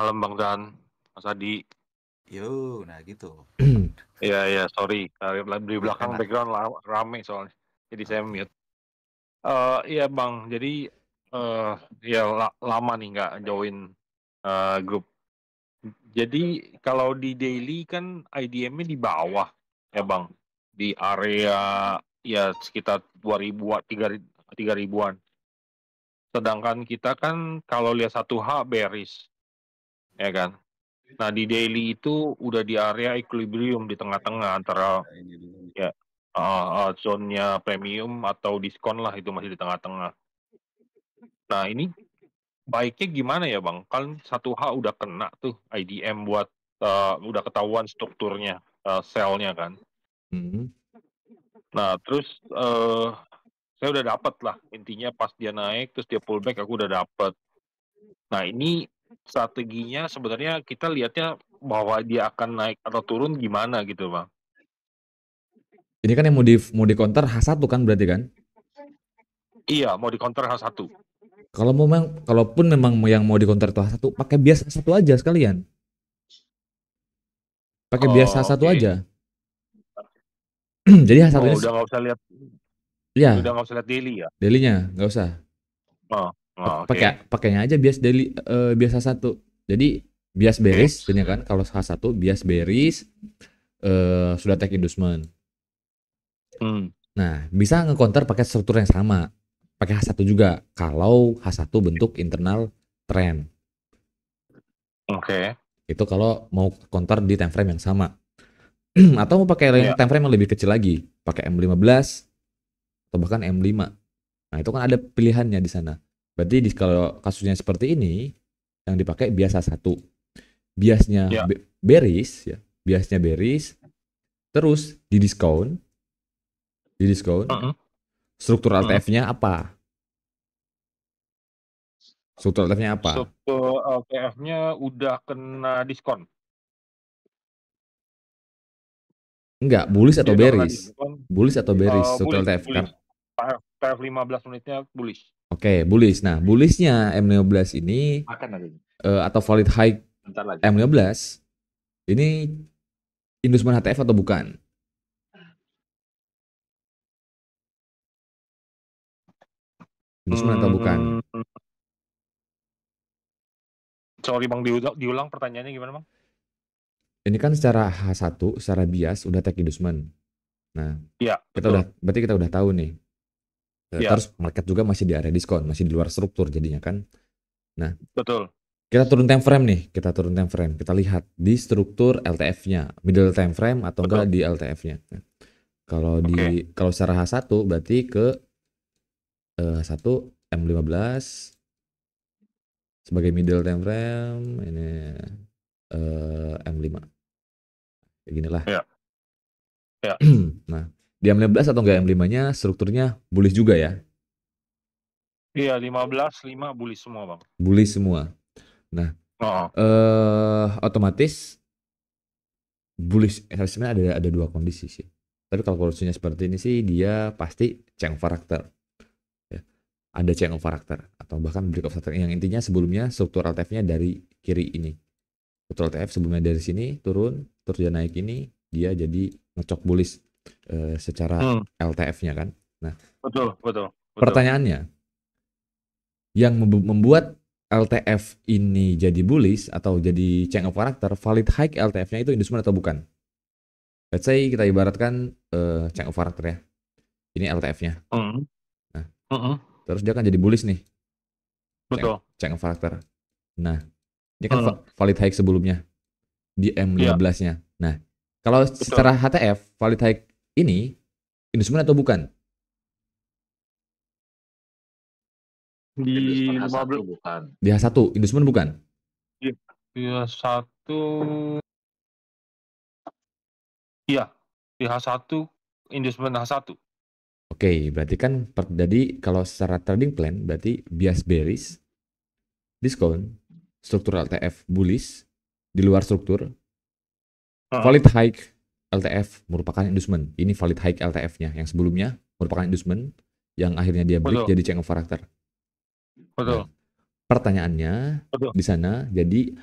Malam Bang Dan, Mas Adi. Yo, nah gitu. Iya, sorry. Di belakang Enak. background rame soalnya. Jadi saya Oke. mute. Iya Bang, jadi ya lama nih nggak join grup. Jadi kalau di daily kan IDM-nya di bawah ya Bang. Di area ya sekitar 2000-an, 3000-an. Sedangkan kita kan kalau lihat 1H bearish, ya kan? Nah, di daily itu udah di area equilibrium di tengah-tengah antara Ini dulu. ya zone-nya premium atau diskon lah, itu masih di tengah-tengah. Nah, ini baiknya gimana ya Bang? Kan 1H udah kena tuh IDM buat udah ketahuan strukturnya, sell-nya kan. Hmm. Nah, terus saya udah dapet lah, intinya pas dia naik terus dia pullback aku udah dapet. Nah, ini strateginya sebenarnya kita lihatnya bahwa dia akan naik atau turun gimana gitu Bang. Ini kan yang mau di counter H1 kan berarti kan? Iya, mau di counter H1. Kalaupun memang yang mau di counter itu H1, pakai bias H1 aja sekalian. Pakai bias Oh, H1 oke. aja. Jadi H1 Oh, ini udah ya nggak usah lihat daily ya? daily-nya nggak usah. Oh, oke. Pakainya aja bias daily bias H1. Jadi bias Oke. bearish ini kan kalau H1 bias bearish sudah take inducement. Hmm, Nah, bisa nge-counter pakai struktur yang sama. Pakai H1 juga kalau H1 bentuk internal trend. oke. Itu kalau mau counter di time frame yang sama. Atau mau pakai Iya. time frame yang lebih kecil lagi, pakai M15 atau bahkan M5. Nah, itu kan ada pilihannya di sana. Berarti kalau kasusnya seperti ini, yang dipakai biasa satu. Biasnya Iya. bearish ya. Biasnya bearish, terus di diskon. Mm-mm. Struktur Mm-mm. LTF-nya apa? Struktur LTF-nya apa? Struktur LTF-nya udah kena diskon. Enggak, bullish Dia atau udah kena bearish? diskon. Bullish atau bearish struktur Bullish, LTF kan? bullish. TF 15 menitnya bullish. Oke, bullish. Nah, bullishnya M15 ini Makan lagi. atau valid high Bentar lagi. M15 ini inducement HTF atau bukan? Inducement atau bukan? Hmm, sorry Bang, diulang pertanyaannya gimana Bang? Ini kan secara H1, secara bias udah take inducement. Nah, Iya, betul. berarti kita udah tahu nih. Iya, Terus market juga masih di area diskon, masih di luar struktur jadinya kan. Nah, betul. kita turun time frame nih, kita lihat di struktur LTF-nya, middle time frame atau enggak Betul. di LTF-nya. Nah, Oke. kalau secara H1 berarti ke H1 M15 sebagai middle time frame ini M5. Kayak gini lah. Iya, iya. Nah, di M15 atau enggak M5-nya strukturnya bullish juga ya. Iya, 15, 5 bullish semua Bang. Bullish semua. Nah, Oh, otomatis bullish sebenarnya ada dua kondisi sih. Tapi kalau kondisinya seperti ini sih dia pasti change of character. Ya. Ada change of character atau bahkan break of character yang intinya sebelumnya struktur LTF-nya dari kiri ini. Struktur LTF sebelumnya dari sini turun, terus dia naik ini, dia jadi ngecok bullish secara hmm, LTF-nya kan. Nah, betul, betul, betul. pertanyaannya, yang membuat LTF ini jadi bullish atau jadi change of character, valid high LTF-nya itu inducement atau bukan? Let's say kita ibaratkan change of character ya. Ini LTF-nya. Hmm, Nah, hmm, terus dia kan jadi bullish nih, betul. change of character. Nah, ini kan Hmm, valid high sebelumnya di iya, M15-nya. Nah, kalau betul. secara HTF, valid high ini inducement atau bukan? Di 15, bukan. Di H1, inducement bukan? iya, satu, iya, di H1, investment H1. Oke, berarti kan jadi kalau secara trading plan berarti bias bearish, diskon, struktur LTF bullish, di luar struktur, Heeh, valid high LTF merupakan inducement. Ini valid high LTF-nya. Yang sebelumnya merupakan inducement, yang akhirnya dia break betul, jadi change of character. Nah, betul, pertanyaannya betul. di sana jadi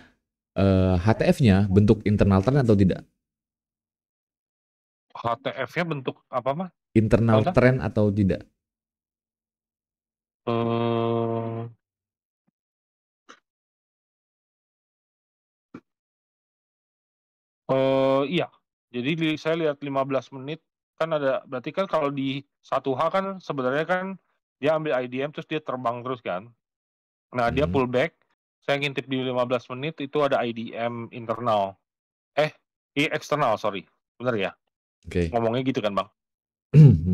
HTF-nya bentuk internal trend atau tidak? HTF-nya bentuk apa mah? Internal Contoh? trend atau tidak? Eh, iya. Jadi saya lihat 15 menit kan ada, berarti kan kalau di 1H kan sebenarnya kan dia ambil IDM terus dia terbang terus kan. Nah, dia Hmm, pullback. Saya ngintip di 15 menit itu ada IDM internal. Eksternal, sorry. Bener ya? oke. Ngomongnya gitu kan, Bang.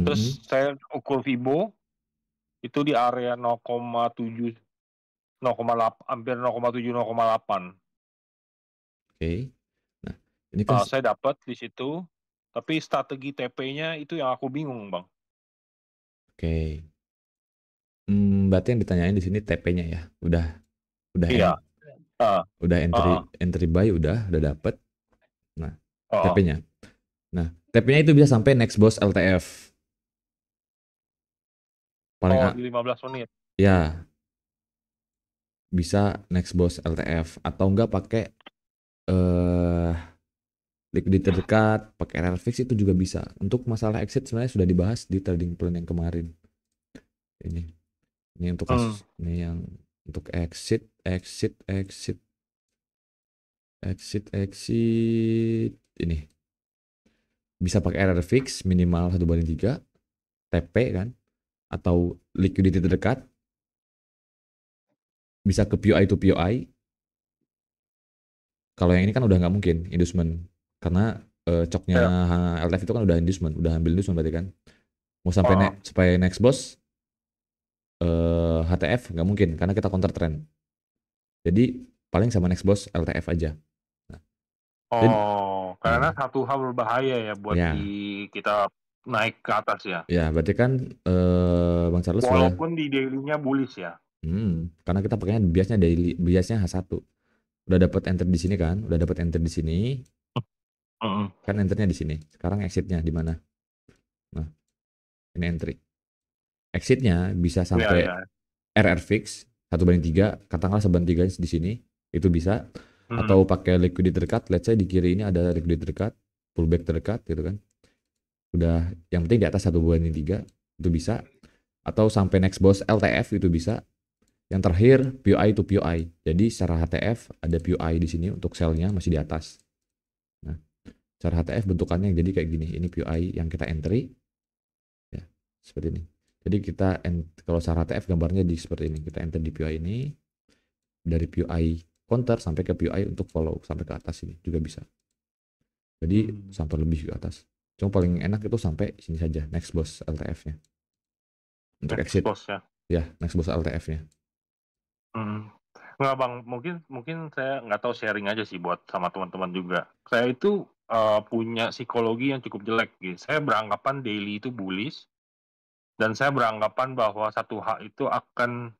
Terus Hmm, saya ukur Fibo itu di area 0,7, 0,8, hampir 0,7, 0,8. oke. Nah, ini kan Saya dapat di situ, tapi strategi TP-nya itu yang aku bingung, Bang. oke. Berarti yang ditanyain di sini TP-nya ya. Udah Iya. Uh, udah uh, entry entry buy udah dapet. Nah, uh, TP-nya. Nah, TP-nya itu bisa sampai next boss LTF. Paling Oh, A, di 15 menit. ya bisa next boss LTF atau enggak pakai eh liquidity terdekat, pakai RR fix itu juga bisa. Untuk masalah exit sebenarnya sudah dibahas di trading plan yang kemarin. Ini ini untuk Hmm. kasus ini yang untuk exit ini bisa pakai RR fix minimal 1/3 TP kan atau liquidity terdekat bisa ke POI to POI. Kalau yang ini kan udah nggak mungkin inducement karena coknya Ya. LTF itu kan udah inducement, udah ambil inducement berarti kan. Mau Uh, sampai next boss HTF nggak mungkin karena kita counter trend. Jadi paling sama next boss LTF aja. Nah, jadi karena nah, 1H berbahaya ya buat di ya kita naik ke atas ya. ya berarti kan Bang Charles sudah Walaupun di daily-nya bullish ya. karena kita pakainya biasanya daily biasanya H1. Udah dapat enter di sini kan? Udah dapat enter di sini. Mm-mm. Kan enternya di sini. Sekarang exitnya di mana? Nah, ini entry. Exitnya bisa Iya, sampai iya. RR fix 1/3, katakanlah 1/3 di sini, itu bisa. Mm. Atau pakai liquidity terdekat, let's say di kiri ini ada liquidity terdekat, pullback terdekat gitu kan. Udah yang penting di atas 1/3 itu bisa. Atau sampai next boss LTF itu bisa. Yang terakhir POI to POI. Jadi secara HTF ada POI di sini untuk sell-nya masih di atas. Nah, secara HTF bentukannya jadi kayak gini. Ini POI yang kita entry ya, seperti ini. Jadi kita kalau secara HTF gambarnya di seperti ini. Kita enter di POI ini dari POI counter sampai ke POI untuk follow sampai ke atas ini juga bisa. Jadi Hmm. sampai lebih ke atas. Cuma paling enak itu sampai sini saja next boss LTF-nya. Untuk exit Expose ya. ya next boss LTF-nya. Hmm. Nggak, Bang, mungkin mungkin saya nggak tahu, sharing aja sih buat sama teman-teman juga. Saya itu punya psikologi yang cukup jelek gitu. Saya beranggapan daily itu bullish, dan saya beranggapan bahwa 1H itu akan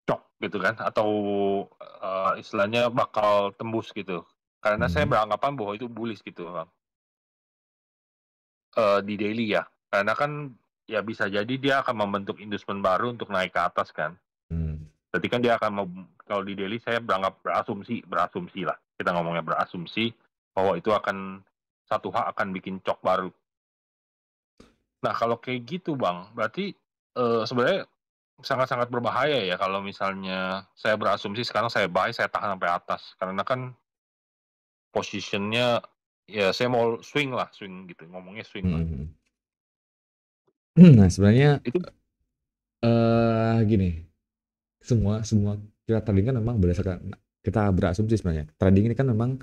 cok gitu kan, atau istilahnya bakal tembus gitu. Karena saya Hmm. beranggapan bahwa itu bullish gitu, Bang. Di daily ya. Karena kan ya bisa jadi dia akan membentuk inducement baru untuk naik ke atas kan. Hmm. Berarti kan dia akan kalau di daily saya beranggap berasumsi lah. Kita ngomongnya berasumsi bahwa itu akan 1H akan bikin cok baru. Nah, kalau kayak gitu, Bang, berarti sebenarnya sangat-sangat berbahaya ya kalau misalnya saya berasumsi sekarang saya buy, saya tahan sampai atas. Karena kan positionnya ya saya mau swing lah, swing gitu. Ngomongnya swing lah. Hmm. Nah sebenarnya Itu gini, semua semua kita trading kan memang berdasarkan kita berasumsi sebenarnya. Trading ini kan memang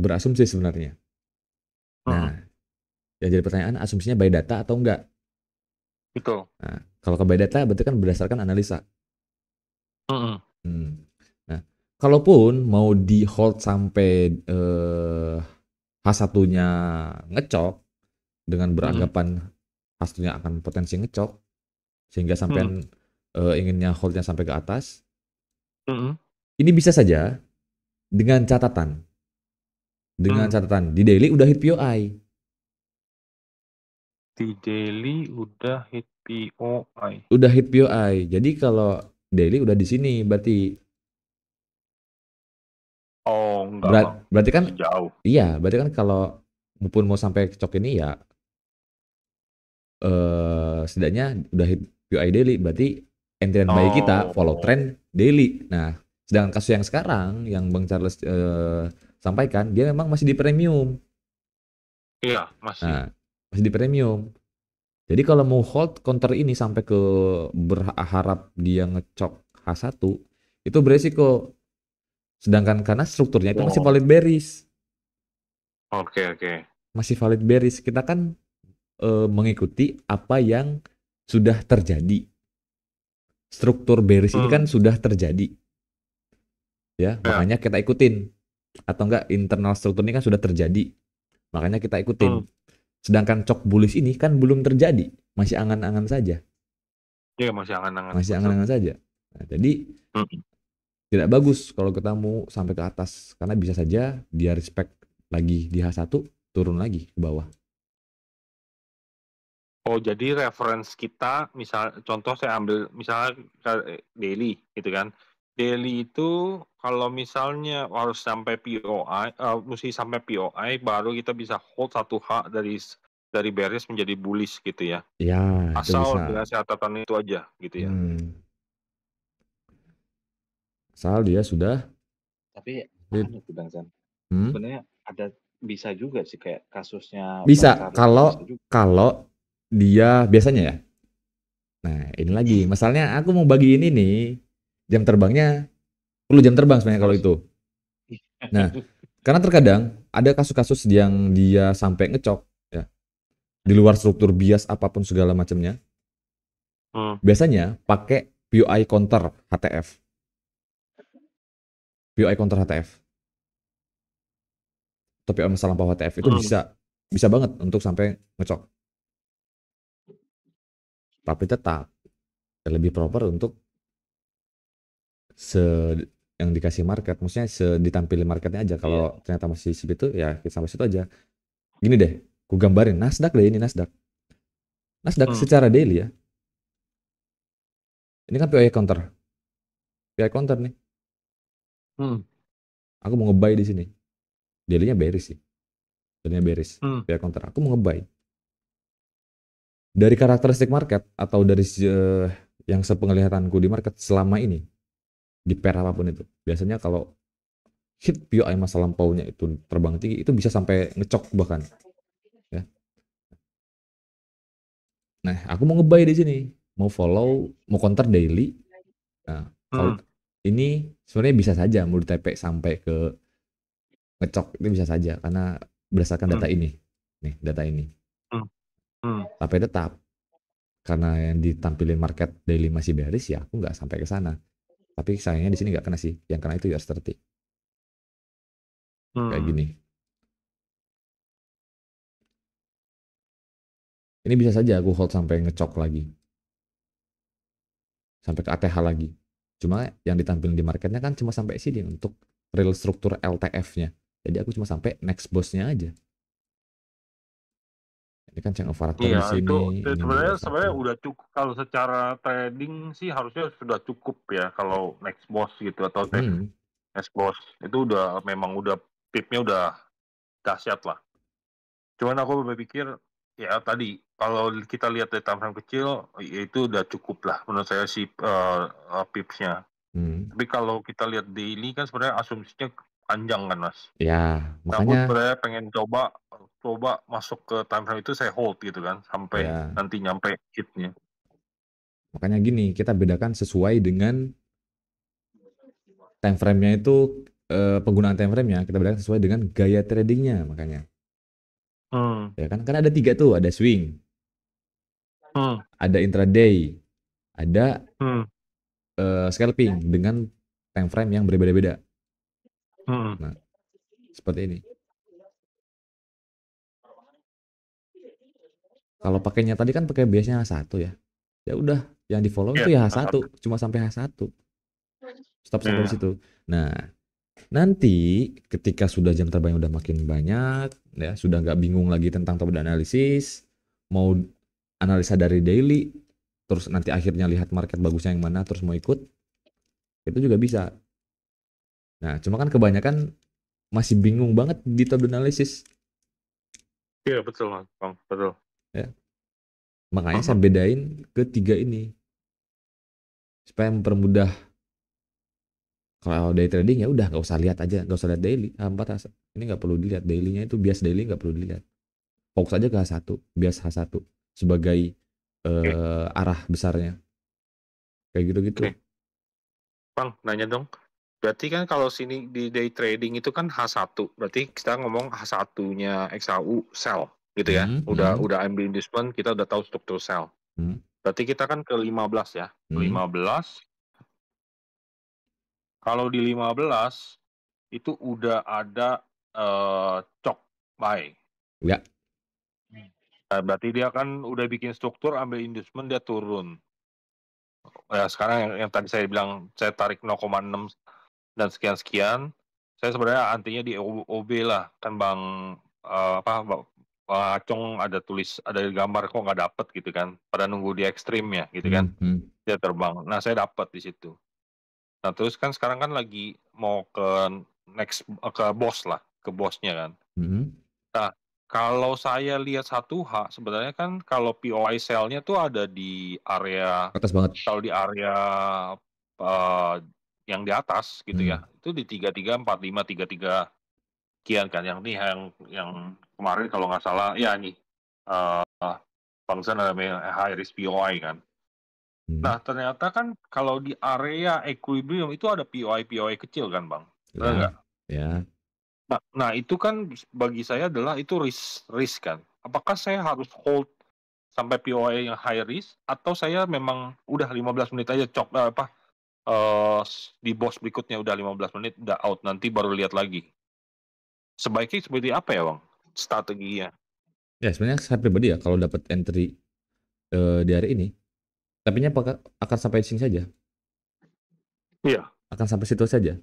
berasumsi sebenarnya. mm, Nah, yang jadi pertanyaan asumsinya by data atau enggak? itu. Nah, kalau ke by data berarti kan berdasarkan analisa. Mm-mm. Hmm. Nah, kalaupun mau di hold sampai H1-nya ngecok dengan Mm-mm. beranggapan H1-nya akan potensi ngecok sehingga Mm-mm. sampai inginnya holdnya sampai ke atas, Mm-mm. ini bisa saja dengan catatan Mm. di daily udah hit POI. Di daily udah hit POI. Udah hit POI. Jadi kalau daily udah di sini berarti berarti kan masih jauh. iya, berarti kan kalau pun mau sampai cocok ini ya setidaknya udah hit POI daily, berarti entry buy kita follow Oh, trend daily. Nah, sedangkan kasus yang sekarang yang Bang Charles sampaikan, dia memang masih di premium. iya masih. Nah, masih di premium. Jadi kalau mau hold counter ini sampai ke berharap dia ngecok H1, itu beresiko. Sedangkan karena strukturnya itu masih Oh, valid bearish. oke oke. Masih valid bearish. Kita kan mengikuti apa yang sudah terjadi. Struktur bearish ini kan Hmm, sudah terjadi, ya. ya. Makanya kita ikutin. Atau enggak internal struktur ini kan sudah terjadi. Makanya kita Hmm, ikutin. Sedangkan cok bullish ini kan belum terjadi, masih angan-angan saja. iya masih angan-angan Masih betul. angan-angan saja. Nah, jadi Hmm. tidak bagus kalau kita mau sampai ke atas karena bisa saja dia respect lagi di H1 turun lagi ke bawah. Oh, jadi reference kita, misal contoh saya ambil misalnya daily gitu kan. Daily itu kalau misalnya harus sampai POI, mesti sampai POI baru kita bisa hold satu H dari bearish menjadi bullish gitu ya. Ya, itu Asal bisa. dengan catatan itu aja gitu ya. Hmm. Asal dia sudah Tapi hit. anu tuh Bang Zan, Hmm? sebenarnya ada bisa juga sih kayak kasusnya Bang Bisa Charles tuh bisa kalau juga. kalau dia biasanya ya. Nah, ini lagi. Masalahnya aku mau bagi ini nih. Jam terbangnya perlu jam terbang sebenarnya kalau Harus itu. Nah, karena terkadang ada kasus-kasus yang dia sampai ngecok ya, di luar struktur bias apapun segala macamnya. Hmm. Biasanya pakai POI counter HTF. POI counter HTF. Atau POI masa lampau HTF itu Hmm. bisa banget untuk sampai ngecok. Tapi tetap lebih proper untuk se yang dikasih market, maksudnya ditampilin marketnya aja. Iya. Kalau ternyata masih segitu ya kita sampai situ aja. Gini deh, ku gambarin Nasdaq deh, ini Nasdaq. Nasdaq Hmm. secara daily ya. Ini kan POI counter. POI counter nih. Hmm. Aku mau nge-buy di sini. Daily-nya bearish sih. Daily-nya bearish. Hmm. POI counter. Aku mau nge-buy. Dari karakteristik market atau dari yang sepenglihatanku di market selama ini di pair apapun itu. Biasanya kalau hit POI masa lampaunya itu terbang tinggi itu bisa sampai ngecok bahkan ya. Nah, aku mau nge-buy di sini, mau follow, mau counter daily. Nah, kalau Hmm. ini sebenarnya bisa saja mau di-TP sampai ke ngecok itu bisa saja karena berdasarkan data Hmm. ini. Nih, data ini. Hmm. Hmm. Tapi tetap karena yang ditampilin market daily masih bearish ya aku nggak sampai ke sana. Tapi sayangnya di sini nggak kena sih. Yang kena itu US30. Kayak Hmm. gini. Ini bisa saja aku hold sampai ngecok lagi. Sampai ke ATH lagi. Cuma yang ditampilin di marketnya kan cuma sampai sini untuk real struktur LTF-nya. Jadi aku cuma sampai next boss-nya aja. Ini kan change of character di Iya, itu sini, ini sebenarnya BR1. sebenarnya udah cukup kalau secara trading sih harusnya sudah cukup ya kalau next boss gitu atau Hmm, next boss itu udah memang udah pipnya udah dahsyat lah. Cuman aku berpikir ya tadi kalau kita lihat dari time frame kecil ya itu udah cukup lah menurut saya si pipsnya. hmm. Tapi kalau kita lihat daily kan sebenarnya asumsinya panjang kan mas. Ya, Nah, aku makanya sebenarnya pengen coba masuk ke time frame itu saya hold gitu kan sampai ya, nanti nyampe hitnya. makanya gini, kita bedakan sesuai dengan time frame-nya itu penggunaan time frame-nya kita bedakan sesuai dengan gaya tradingnya makanya. Hmm. Ya kan? Kan ada tiga tuh, ada swing, Hmm. ada intraday, ada Hmm. scalping dengan time frame yang berbeda-beda. Hmm. Nah, seperti ini. Kalau pakainya tadi kan pakai biasanya H1 ya. Ya udah, yang di follow Iya, itu ya asal. H1, cuma sampai H1. Stop sampai di Iya. situ. Nah, nanti ketika sudah jam terbang udah makin banyak, ya sudah nggak bingung lagi tentang top analisis, mau analisa dari daily, terus nanti akhirnya lihat market bagusnya yang mana, terus mau ikut, itu juga bisa. Nah, cuma kan kebanyakan masih bingung banget di top analysis. Iya betul bang, betul. Ya. Makanya saya bedain ketiga ini supaya mempermudah. Kalau day trading ya udah nggak usah lihat aja, nggak usah lihat daily. H4 ini nggak perlu dilihat dailynya, itu bias daily nggak perlu dilihat. Fokus aja ke H1, bias H1 sebagai arah besarnya. Kayak gitu-gitu. Oke. Bang, nanya dong. Berarti kan kalau sini di day trading itu kan H1. Berarti kita ngomong H1-nya XAU sell gitu ya. Udah ambil inducement, kita udah tahu struktur sell. Berarti kita kan ke 15 ya. 15. Kalau di 15 itu udah ada chok buy. Enggak. Nah, berarti dia kan udah bikin struktur, ambil inducement, dia turun. Ya, sekarang yang tadi saya bilang, saya tarik 0,6 dan sekian-sekian. Saya sebenarnya antinya di OB lah. Kan Bang Acong ada gambar kok nggak dapet gitu kan. Pada nunggu di ekstrim ya gitu kan. Dia terbang. Nah, saya dapat di situ. Nah, terus kan sekarang kan lagi mau ke boss lah, ke bosnya kan. Nah, kalau saya lihat 1H sebenarnya kan kalau POI sell-nya tuh ada di area Atas banget. Kalau di area yang di atas gitu ya. Itu di 33, 45, 33 sekian kan. Yang kemarin kalau nggak salah ya nih function namanya high risk POI kan. Nah, ternyata kan kalau di area equilibrium itu ada POI kecil kan, Bang? Benar nggak? Ya. Nah, itu kan bagi saya adalah itu risk kan. Apakah saya harus hold sampai POI yang high risk atau saya memang udah 15 menit aja di boss berikutnya udah 15 menit udah out, nanti baru lihat lagi. Sebaiknya seperti apa ya, Bang? Strateginya? Ya, sebenarnya saya pribadi ya kalau dapat entry di hari ini, tapi akan sampai sini saja. Iya. Akan sampai situ saja.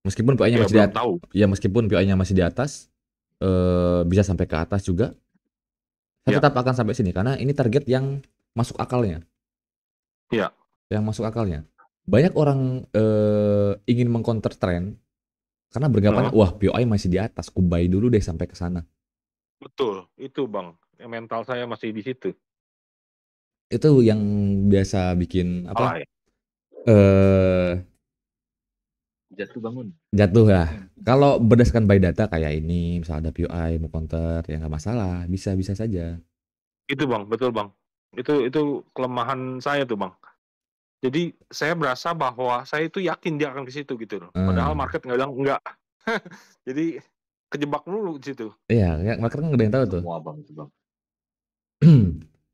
Meskipun PI-nya Ya, masih belum tahu. Ya, meskipun PI-nya masih di atas, bisa sampai ke atas juga. Saya tetap akan sampai sini karena ini target yang masuk akalnya. Iya. Yang masuk akalnya. Banyak orang ingin mengcounter trend karena beranggapan wah POI masih di atas, ku buy dulu deh sampai ke sana. Betul, itu Bang. Mental saya masih di situ. Itu yang biasa bikin apa? Ya? Jatuh bangun. Jatuh ya. Kalau berdasarkan by data kayak ini, misalnya ada POI mau counter, ya nggak masalah, bisa saja. Itu Bang, betul Bang. Itu kelemahan saya tuh Bang. Jadi saya berasa bahwa saya itu yakin dia akan ke situ gitu loh. Padahal market nggak bilang enggak. Jadi kejebak dulu di situ. Iya, market kan nggak ada yang tahu tuh. Semua Bang itu Bang.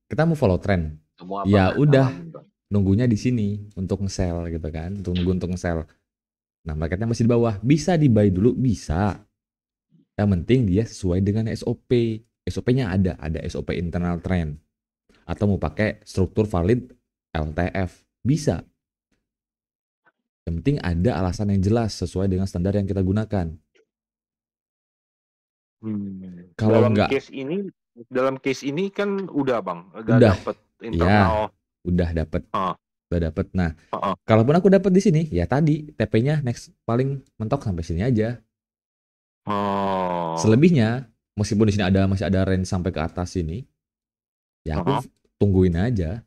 Kita mau follow trend. Semua Ya Bang udah, ngalamin, Bang. nunggunya di sini untuk nge-sell gitu kan, untuk nge-sell. Nah, marketnya masih di bawah, bisa di-buy dulu, bisa. Yang penting dia sesuai dengan SOP. SOP-nya ada SOP internal trend. Atau mau pakai struktur valid LTF, bisa. Yang penting ada alasan yang jelas sesuai dengan standar yang kita gunakan. Kalau dalam case ini kan udah Bang, udah dapet Ya, internal. udah dapet. Nah, kalaupun aku dapat di sini, ya tadi TP-nya next paling mentok sampai sini aja. Selebihnya, meskipun di sini masih ada range sampai ke atas sini, ya aku tungguin aja.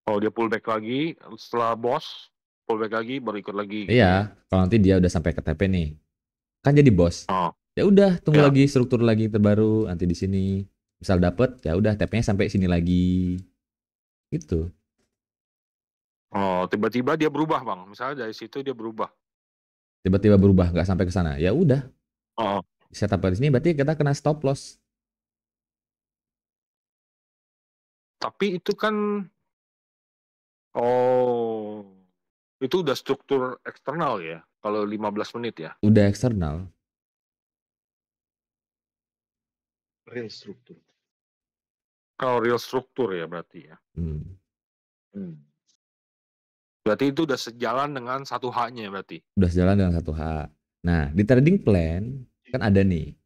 Kalau dia pullback lagi setelah boss, pullback lagi baru ikut lagi. Iya, kalau nanti dia udah sampai ke TP nih, kan jadi boss. Ya udah, tunggu lagi struktur lagi terbaru nanti di sini. Misal dapet, ya udah TP-nya sampai sini lagi. Gitu. Tiba-tiba dia berubah Bang. Misalnya dari situ dia berubah. Tiba-tiba berubah nggak sampai ke sana. Ya udah. Setup di sini berarti kita kena stop loss. Tapi itu kan itu udah struktur eksternal ya. Kalau 15 menit ya. Udah eksternal. Real struktur. Kalau real struktur ya berarti ya. Berarti itu udah sejalan dengan 1H-nya berarti. Udah sejalan dengan 1H. Nah, di trading plan kan ada nih.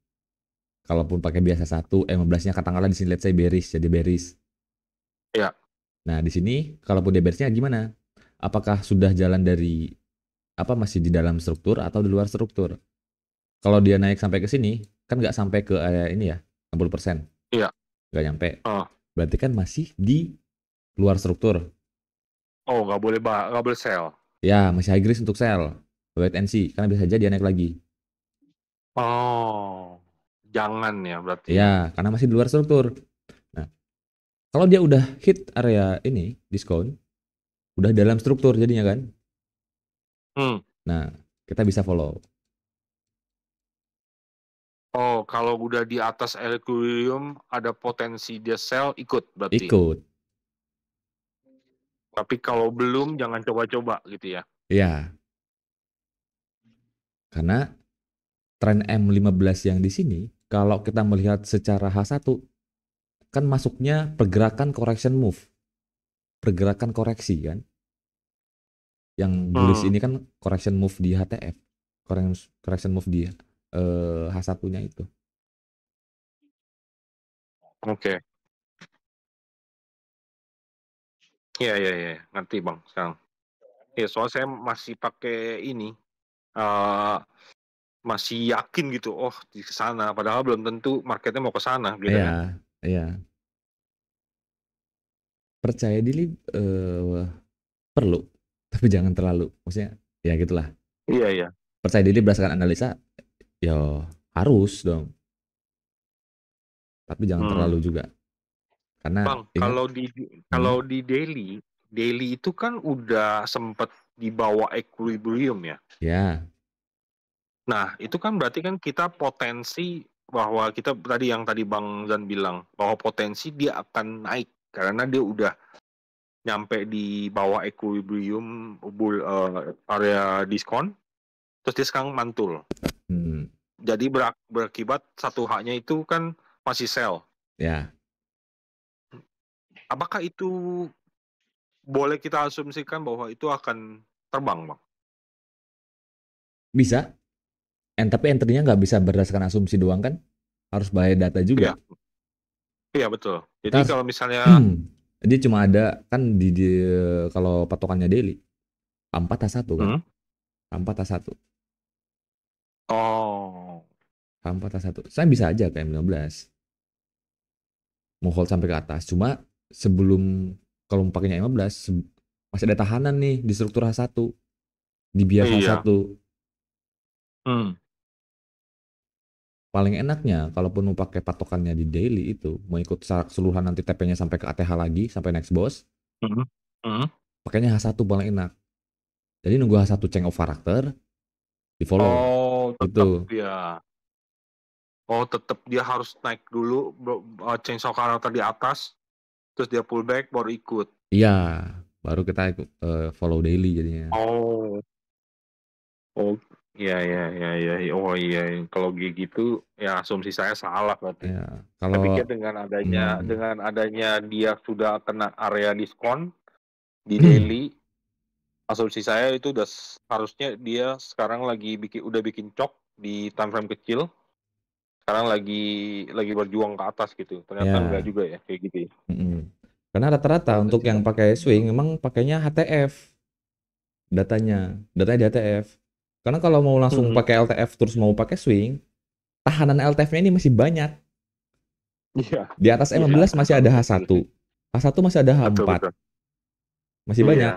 Kalaupun pakai biasa 15-nya katakanlah di sini let's say bearish, jadi bearish. Ya. Nah, di sini kalaupun dia bearishnya gimana? Apakah sudah jalan dari apa masih di dalam struktur atau di luar struktur. Kalau dia naik sampai ke sini, kan nggak sampai ke area ini ya, 60%. Iya. Nggak nyampe. Ah. Berarti kan masih di luar struktur. Oh, nggak boleh sell. Ya, masih high risk untuk sell. Wait and see, karena bisa saja dia naik lagi. Oh, jangan ya berarti ya. Ya, karena masih di luar struktur. Nah, kalau dia udah hit area ini, diskon, udah dalam struktur jadinya kan. Nah, kita bisa follow. Oh, kalau udah di atas equilibrium ada potensi dia sell, ikut berarti. Ikut. Tapi kalau belum jangan coba-coba gitu ya. Ya. Karena tren M15 yang di sini, kalau kita melihat secara H1, kan masuknya pergerakan correction move. Pergerakan koreksi kan. Yang bullish ini kan correction move di HTF. Correction move di H1-nya itu. Oke. Iya, ngerti Bang sekarang. Ya, soalnya saya masih pakai ini, masih yakin gitu, oh di sana, padahal belum tentu marketnya mau ke sana gitu kan. Iya. Percaya diri perlu, tapi jangan terlalu. Maksudnya, ya gitulah. Iya. Percaya diri berdasarkan analisa, ya harus dong. Tapi jangan terlalu juga. Karena Bang, ingat, kalau di daily itu kan udah sempet di bawah equilibrium ya. ya, Nah, itu kan berarti kan kita potensi bahwa kita tadi Bang Zan bilang bahwa potensi dia akan naik karena dia udah nyampe di bawah equilibrium area diskon, terus dia sekarang mantul. Jadi berakibat satu haknya itu kan masih sell. ya. Apakah itu boleh kita asumsikan bahwa itu akan terbang, Bang? Bisa. Tapi entry-nya nggak bisa berdasarkan asumsi doang kan? Harus bayar data juga. Iya betul. Jadi Kita kalau misalnya dia cuma ada kan di kalau patokannya daily A4 A1 kan? A4 A1. Oh. A4 A1. Saya bisa aja kayak 15. Mau hold sampai ke atas. Cuma sebelum kalau mau pakainya 15 masih ada tahanan nih di struktur H1. Di bias Iya. H1. Paling enaknya kalaupun mau pakai patokannya di daily itu mau ikut secara keseluruhan nanti TP-nya sampai ke ATH lagi sampai next boss. Pakainya H1 paling enak. Jadi nunggu H1 change of character di follow. Oh, tetap Itu. ya. Oh, tetap dia harus naik dulu change of character di atas, terus dia pullback baru ikut. Iya, baru kita ikut follow daily jadinya. Oh, iya. Oh iya, kalau gitu ya asumsi saya salah berarti. Ya, Saya kalau pikir dengan adanya dia sudah kena area diskon di daily, asumsi saya itu harusnya dia sekarang udah bikin cok di time frame kecil. Sekarang lagi berjuang ke atas gitu. Ternyata enggak ya. juga ya kayak gitu ya. Karena rata-rata untuk yang pakai swing memang pakainya HTF datanya di HTF. Karena kalau mau langsung pakai LTF terus mau pakai swing, tahanan LTF-nya ini masih banyak. Iya. Di atas M15 masih ada H1. H1 masih ada H4. Betul. Masih banyak.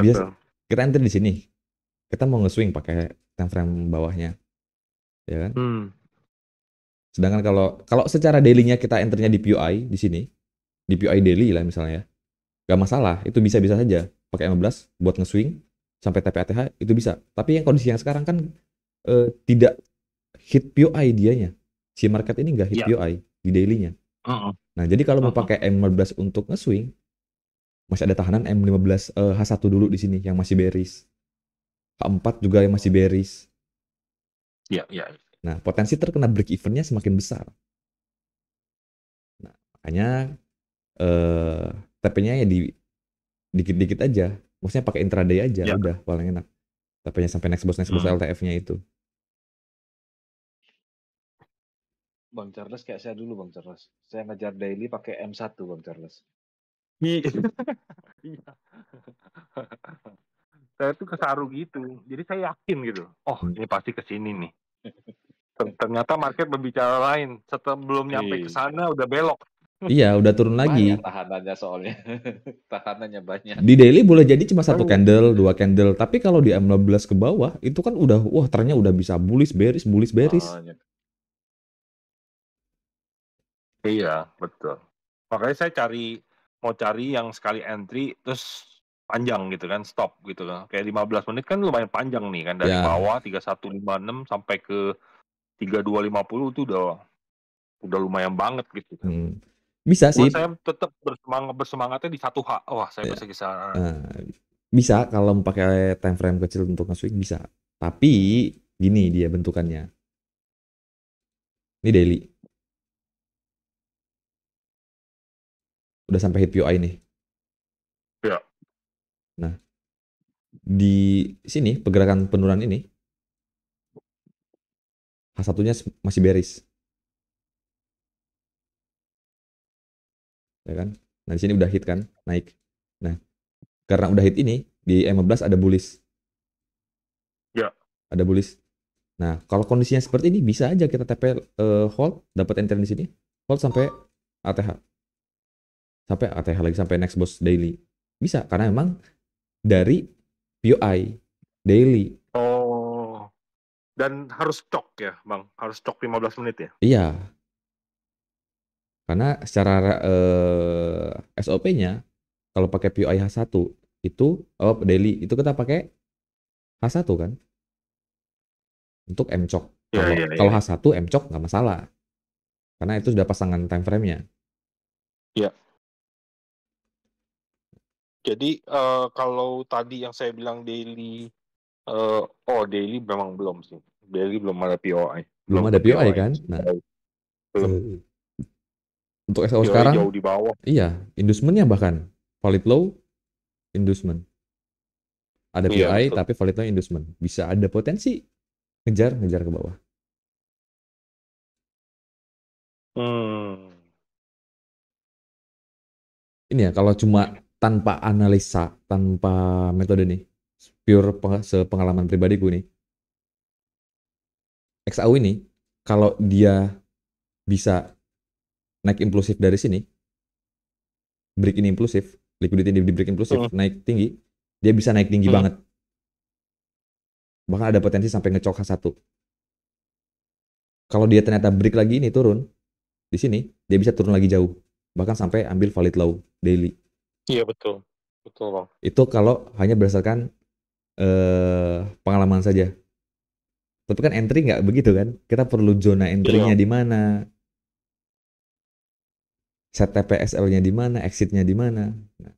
Bisa Betul. kita enter di sini. Kita mau nge-swing pakai time frame bawahnya. Ya kan? Sedangkan kalau secara daily-nya kita enternya di PUI di sini, di PUI daily lah misalnya, gak masalah. Itu bisa-bisa saja pakai M15 buat nge-swing sampai TP-ATH itu bisa. Tapi yang kondisi yang sekarang kan tidak hit PUI dianya. Si market ini nggak hit PUI di daily-nya. Nah, jadi kalau mau pakai M15 untuk nge-swing, masih ada tahanan M15 H1 dulu di sini yang masih bearish. H4 juga yang masih bearish. Iya. Nah, potensi terkena break even-nya semakin besar. Nah, makanya TP-nya ya di dikit-dikit aja. Maksudnya pakai intraday aja, udah paling enak. TP-nya sampai next boss LTF-nya itu. Bang Charles kayak saya dulu Bang Charles. Saya ngejar daily pakai M1 Bang Charles. Iya. saya tuh kesaru gitu. Jadi saya yakin gitu. Oh, ini pasti ke sini nih. Ternyata market berbicara lain. Setelah belum nyampe ke Iya. sana udah belok. Iya, udah turun Banyak lagi. tahanannya soalnya. Tahanannya banyak. Di daily boleh jadi cuma satu Oh. candle, 2 candle. Tapi kalau di M15 ke bawah, itu kan udah, wah trennya udah bisa bullish, bearish, bullish, bearish. Banyak. Iya, betul. Makanya saya mau cari yang sekali entry terus panjang gitu kan, stop gitu kan. Kayak 15 menit kan lumayan panjang nih kan, dari Ya, bawah 3156 sampai ke 3250 itu udah lumayan banget gitu kan. bisa Cuman sih. saya tetap bersemangatnya di 1H. Wah, saya Ya, bisa kisah. bisa kalau pakai time frame kecil untuk nge-swing bisa. Tapi gini dia bentukannya. Ini daily. Udah sampai hit POI nih. Ya. Nah, di sini pergerakan penurunan ini H1-nya masih bearish. Ya kan? Nah, di sini udah hit kan, naik. Nah, karena udah hit ini di M15 ada bullish. Ya. Ada bullish. Nah, kalau kondisinya seperti ini bisa aja kita TP hold, dapat entry di sini. Hold sampai ATH. Sampai ATH lagi sampai next boss daily. Bisa karena memang dari POI daily. Oh. Dan harus cok ya, Bang. Harus cok 15 menit ya. Iya. Karena secara SOP-nya kalau pakai POI H1 itu daily itu kita pakai H1 kan untuk MCOK. Iya, Kalau iya, kalau iya. H1 MCOK nggak masalah. Karena itu sudah pasangan time frame-nya. Iya. Jadi kalau tadi yang saya bilang daily, daily memang belum sih. Daily belum ada POI, Belum belum ada ke POI POI. kan. Nah, Belum. untuk SO POI sekarang jauh di bawah. iya, inducementnya bahkan valid low inducement. Ada Iya, POI betul. tapi valid low inducement. Bisa ada potensi ngejar ke bawah. Hmm. Ini ya kalau cuma tanpa analisa, tanpa metode nih, pure sepengalaman pribadi gue nih, XAU ini kalau dia bisa naik impulsif dari sini, break ini impulsif, liquidity di break impulsif, Hmm. naik tinggi, dia bisa naik tinggi Hmm. banget. Bahkan ada potensi sampai ngecok H1. Kalau dia ternyata break lagi ini turun, di sini, dia bisa turun lagi jauh. Bahkan sampai ambil valid low daily. Iya, betul. Betul, Bang. Itu kalau hanya berdasarkan pengalaman saja. Tapi kan entry nggak begitu kan? Kita perlu zona entry-nya Iya. di mana, set TPSL-nya di mana, exit-nya di mana. Nah,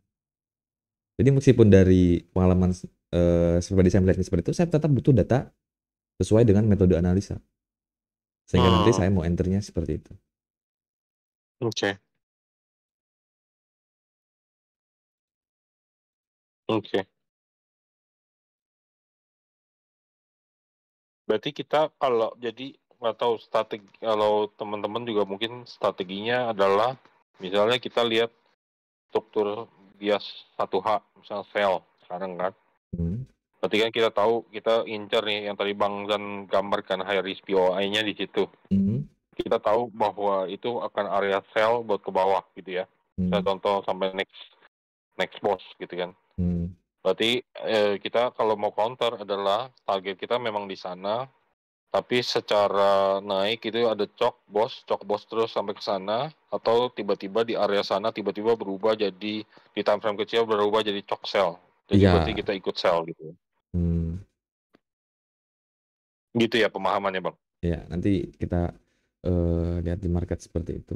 jadi meskipun dari pengalaman seperti saya melihatnya seperti itu, saya tetap butuh data sesuai dengan metode analisa. Sehingga nanti saya mau enter-nya seperti itu. Oke. Oke. Berarti kita kalau jadi nggak tahu strategi, kalau teman-teman juga mungkin strateginya adalah misalnya kita lihat struktur bias 1H, misalnya sell sekarang kan. Berarti kan kita tahu, kita incer nih yang tadi Bang Zan gambarkan high risk POI-nya di situ. Kita tahu bahwa itu akan area sell buat ke bawah gitu ya. Saya contoh sampai next boss gitu kan. Berarti kita kalau mau counter adalah target kita memang di sana, tapi secara naik itu ada cok bos terus sampai ke sana, atau tiba-tiba di area sana tiba-tiba berubah jadi di time frame kecil berubah jadi cok sell. Jadi berarti Iya. kita ikut sell gitu. Gitu ya pemahamannya, Bang. Ya, nanti kita lihat di market seperti itu.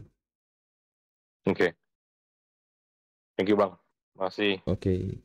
Oke. Thank you, Bang. Masih. Oke.